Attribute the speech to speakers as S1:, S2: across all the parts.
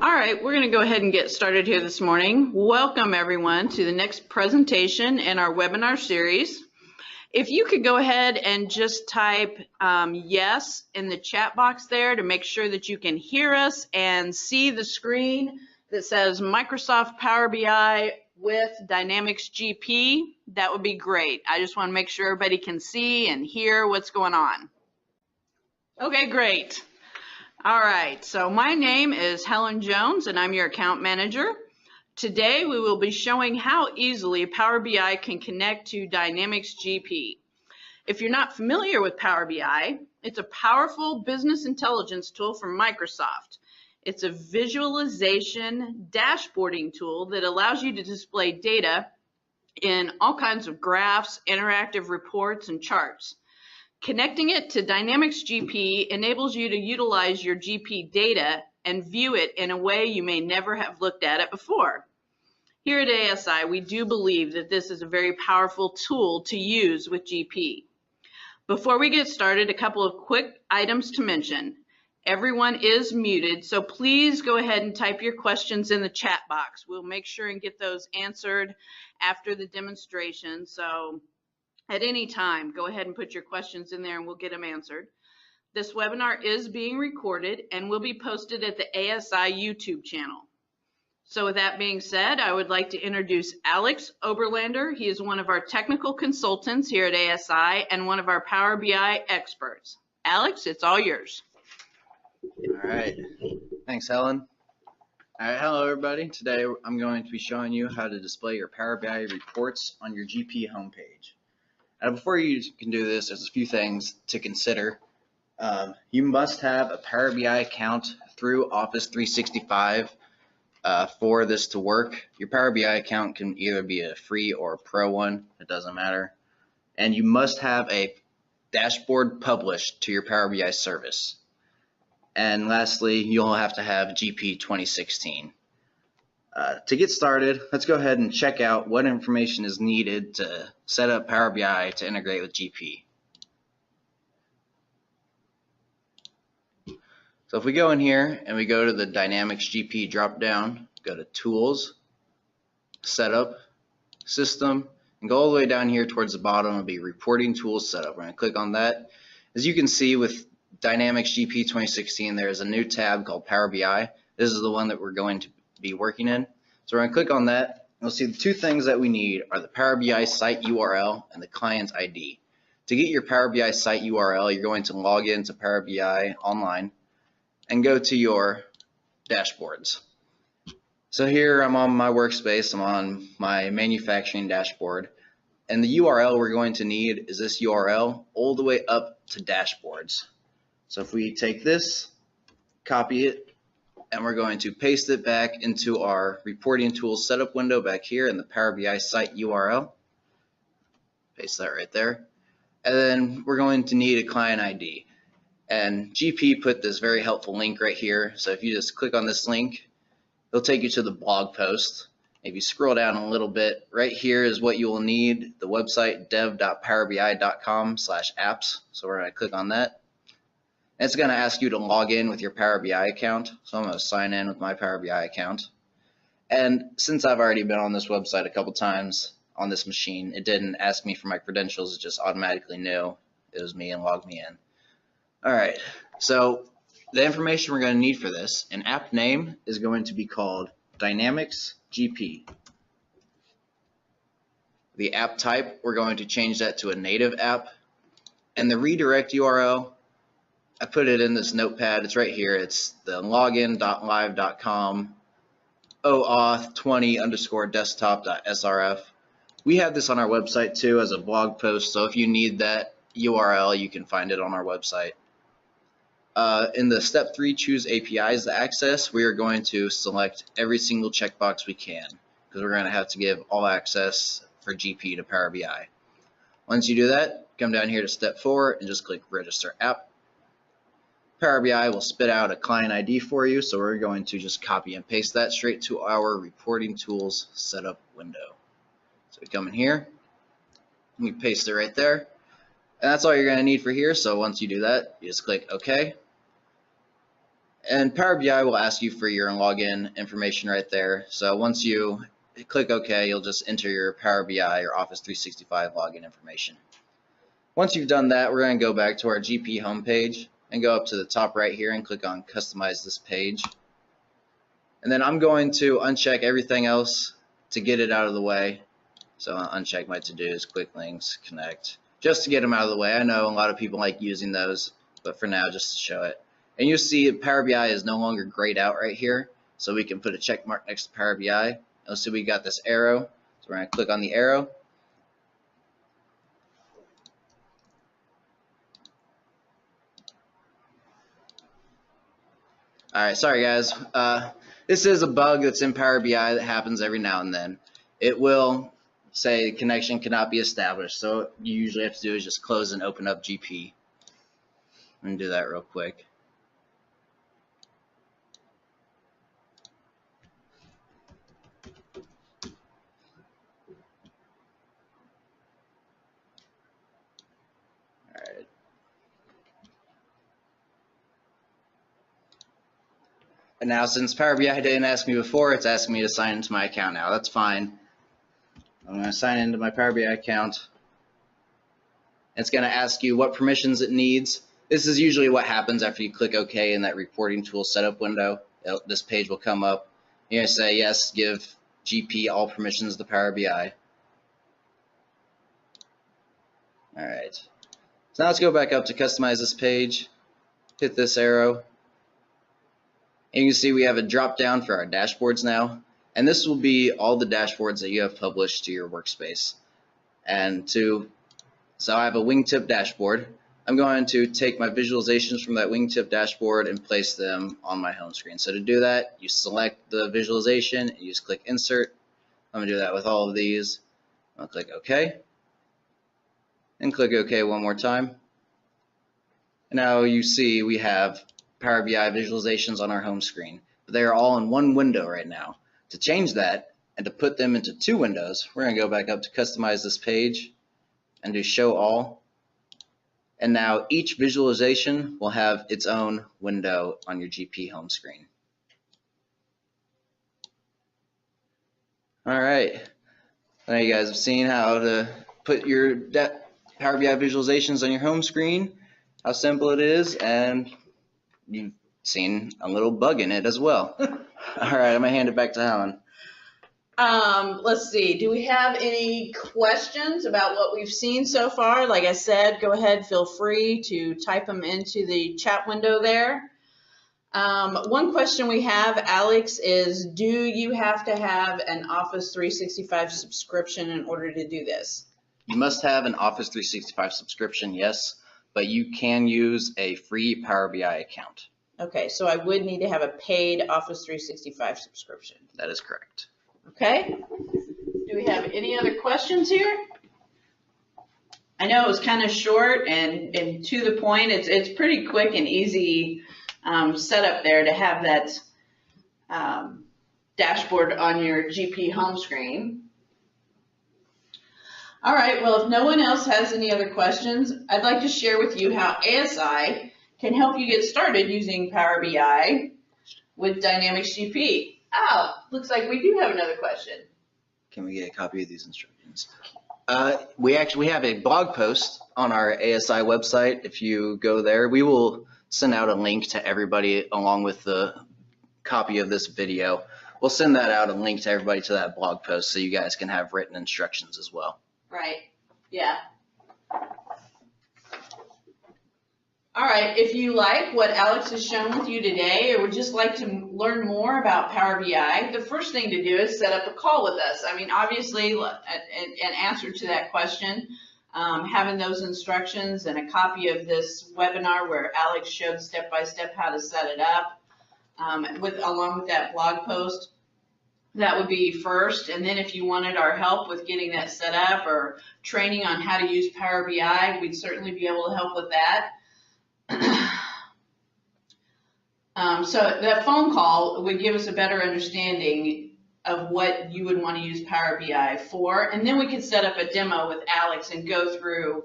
S1: All right, we're going to go ahead and get started here this morning. Welcome everyone to the next presentation in our webinar series. If you could go ahead and just type yes in the chat box there to make sure that you can hear us and see the screen that says Microsoft Power BI with Dynamics GP, that would be great. I just want to make sure everybody can see and hear what's going on. Okay, great. All right, so my name is Helen Jones and I'm your account manager. Today we will be showing how easily Power BI can connect to Dynamics GP. If you're not familiar with Power BI, it's a powerful business intelligence tool from Microsoft. It's a visualization dashboarding tool that allows you to display data in all kinds of graphs, interactive reports, and charts. Connecting it to Dynamics GP enables you to utilize your GP data and view it in a way you may never have looked at it before. Here at ASI, we do believe that this is a very powerful tool to use with GP. Before we get started, a couple of quick items to mention. Everyone is muted, so please go ahead and type your questions in the chat box. We'll make sure and get those answered after the demonstration. So at any time, go ahead and put your questions in there and we'll get them answered. This webinar is being recorded and will be posted at the ASI YouTube channel. So with that being said, I would like to introduce Alex Oberlander. He is one of our technical consultants here at ASI and one of our Power BI experts. Alex, it's all yours.
S2: All right, thanks Helen. All right, hello everybody. Today I'm going to be showing you how to display your Power BI reports on your GP homepage. Now, before you can do this, there's a few things to consider. You must have a Power BI account through Office 365 for this to work. Your Power BI account can either be a free or a pro one, it doesn't matter. And you must have a dashboard published to your Power BI service. And lastly, you'll have to have GP 2016. To get started, let's go ahead and check out what information is needed to set up Power BI to integrate with GP. So if we go in here and we go to the Dynamics GP drop-down, go to Tools, Setup, System, and go all the way down here towards the bottom, it'll be Reporting Tools Setup. We're going to click on that. As you can see with Dynamics GP 2016, there's a new tab called Power BI. This is the one that we're going to be working in. So we're going to click on that. You'll see the two things that we need are the Power BI site URL and the client ID. To get your Power BI site URL, you're going to log into Power BI online and go to your dashboards. So here I'm on my workspace, I'm on my manufacturing dashboard, and the URL we're going to need is this URL all the way up to dashboards. So if we take this, copy it, and we're going to paste it back into our reporting tools setup window back here in the Power BI site URL. Paste that right there. And then we're going to need a client ID. And GP put this very helpful link right here. So if you just click on this link, it'll take you to the blog post. If you scroll down a little bit, right here is what you will need, the website dev.powerbi.com/apps. So we're going to click on that. It's going to ask you to log in with your Power BI account. So I'm going to sign in with my Power BI account. And since I've already been on this website a couple times on this machine, it didn't ask me for my credentials. It just automatically knew it was me and logged me in. All right, so the information we're going to need for this, an app name is going to be called Dynamics GP. The app type, we're going to change that to a native app. And the redirect URL, I put it in this notepad. It's right here. It's the login.live.com oauth20_desktop.srf. We have this on our website too as a blog post, so if you need that URL, you can find it on our website. In the step 3, choose APIs to access, we are going to select every single checkbox we can because we're going to have to give all access for GP to Power BI. Once you do that, come down here to step 4 and just click Register App. Power BI will spit out a client ID for you, so we're going to just copy and paste that straight to our Reporting Tools Setup window. So we come in here, we paste it right there, and that's all you're going to need for here. So once you do that, you just click OK. And Power BI will ask you for your login information right there. So once you click OK, you'll just enter your Power BI or Office 365 login information. Once you've done that, we're going to go back to our GP homepage and go up to the top right here and click on Customize this page. And then I'm going to uncheck everything else to get it out of the way. So I'll uncheck my to-dos, quick links, connect, just to get them out of the way. I know a lot of people like using those, but for now, just to show it. And you'll see Power BI is no longer grayed out right here, so we can put a check mark next to Power BI. You'll see we got this arrow, so we're going to click on the arrow. All right, sorry guys. This is a bug that's in Power BI that happens every now and then. It will say connection cannot be established, so what you usually have to do is just close and open up GP. I'm going to do that real quick. And now since Power BI didn't ask me before, it's asking me to sign into my account now. That's fine. I'm going to sign into my Power BI account. It's going to ask you what permissions it needs. This is usually what happens after you click OK in that reporting tool setup window. This page will come up. You're going to say yes, give GP all permissions to Power BI. All right. So now let's go back up to customize this page. Hit this arrow. And you can see we have a drop down for our dashboards now. And this will be all the dashboards that you have published to your workspace. So I have a wingtip dashboard. I'm going to take my visualizations from that wingtip dashboard and place them on my home screen. So to do that, you select the visualization and you just click insert. I'm going to do that with all of these. I'll click OK. And click OK one more time. And now you see we have Power BI visualizations on our home screen. But they are all in one window right now. To change that and to put them into two windows, we're going to go back up to customize this page and do show all. And now each visualization will have its own window on your GP home screen. All right. Now you guys have seen how to put your Power BI visualizations on your home screen, how simple it is, and you've seen a little bug in it as well. All right, I'm going to hand it back to Helen.
S1: Let's see. Do we have any questions about what we've seen so far? Like I said, go ahead, feel free to type them into the chat window there. One question we have, Alex, is do you have to have an Office 365 subscription in order to do this?
S2: You must have an Office 365 subscription, yes, but you can use a free Power BI account.
S1: Okay, so I would need to have a paid Office 365 subscription.
S2: That is correct.
S1: Okay. Do we have any other questions here? I know it was kind of short and to the point. It's pretty quick and easy setup there to have that dashboard on your GP home screen. All right, well, if no one else has any other questions, I'd like to share with you how ASI can help you get started using Power BI with Dynamics GP. Oh, looks like we do have another question.
S2: Can we get a copy of these instructions? We have a blog post on our ASI website. If you go there, we will send out a link to everybody along with the copy of this video. We'll send that out, a link to everybody to that blog post so you guys can have written instructions as well.
S1: Right, yeah. All right, if you like what Alex has shown with you today or would just like to learn more about Power BI, the first thing to do is set up a call with us. I mean, obviously, an answer to that question, having those instructions and a copy of this webinar where Alex showed step-by-step how to set it up, along with that blog post, that would be first. And then if you wanted our help with getting that set up or training on how to use Power BI, we'd certainly be able to help with that. So that phone call would give us a better understanding of what you would want to use Power BI for, and then we could set up a demo with Alex and go through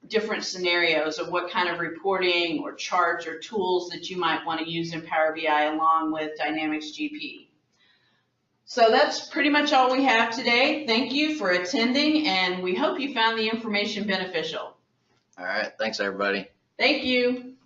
S1: different scenarios of what kind of reporting or charts or tools that you might want to use in Power BI along with Dynamics GP. So that's pretty much all we have today. Thank you for attending, and we hope you found the information beneficial.
S2: All right, thanks everybody.
S1: Thank you.